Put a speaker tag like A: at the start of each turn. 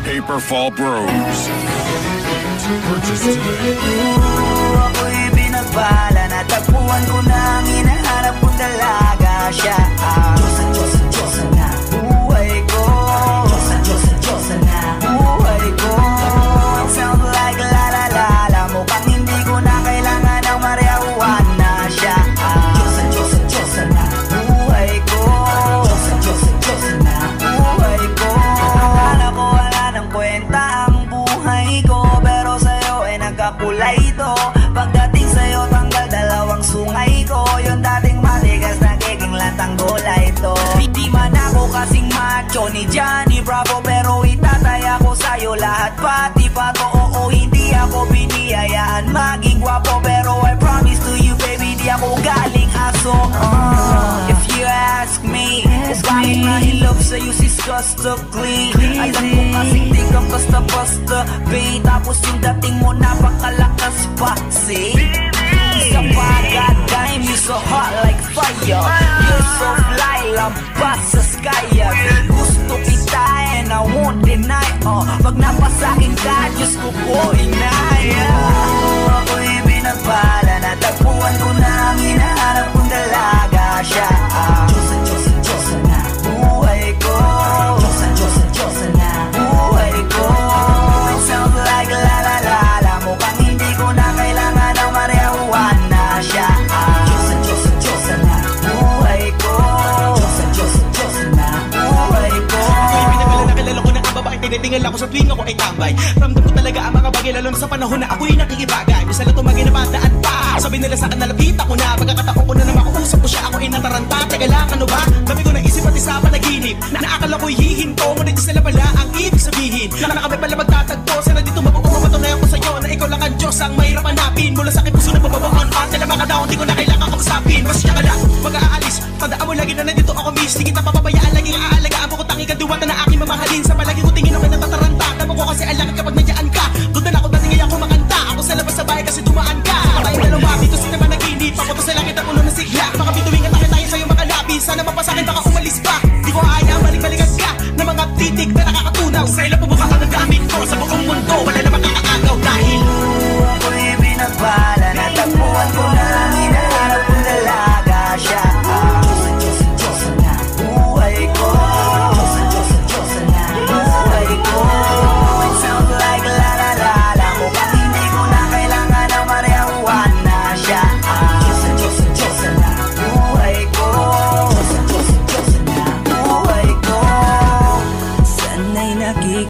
A: Paperfall Bros. Purchase today.
B: Ako'y binagpala, natagpuan ko na ang hinahanap kong dalaga. Siya ang Diyosa na buhay ko. Diyosa na buhay ko. It sounds like la la la la, mukhang hindi ko na kailangan ng marihuana. Siya ang Diyosa na buhay ko. Diyosa na buhay ko. Akala ko wala ng kwenta ang buhay ko, pero sa'yo ay nagkakulay ito. Pagdating sa'yo tanggal dalawang sungay ko. Yung dating matigas nagiging latang gulay ito. Di man ako kasing macho ni Johnny Bravo, pero itataya ko sa'yo lahat pati pato. Oo, hindi ako biniyayaan maging gwapo, pero I promise to you baby, di ako galing aso. If you ask me, it's bakit mahilap sa'yo sis customly. Alam ko kasing di ka basta-basta babe, tapos yung dating mo napakalakas pa. See? Isa pa, goddamn, you so hot like fire. You're so fly, lampas sa sky. Gusto kita and I won't deny. Pag napasakin ka, Diyos ko po inaya. Ako'y binagpala, natagpuan ko na ang hinahanap kong dalaga. Siya ang Diyosa na buhay ko. Diyosa na buhay ko. It sounds like la la la la, mukhang hindi ko na kailangan ng marihuana. Siya ang Diyosa na buhay ko. Diyosa na buhay ko.
C: Ako'y pinagala na kilala ko ng ang babae, tinitingal ako sa tuwing ako ay tambay. Ramdam ko talaga ang mga bagay, lalo sa panahon na ako'y nakikibagay. Misa lang tumagay na bandaan pa, sabi nila sa'kin nalapit ako na. Pagkakataon ko na na makausap ko siya, ako ay nataranta. Teka lang, ano ba? Dami ko na isip pati sa panaginip, na akala ko'y hihinto, ngunit sila pala ang ibig sabihin. Nakakabay pala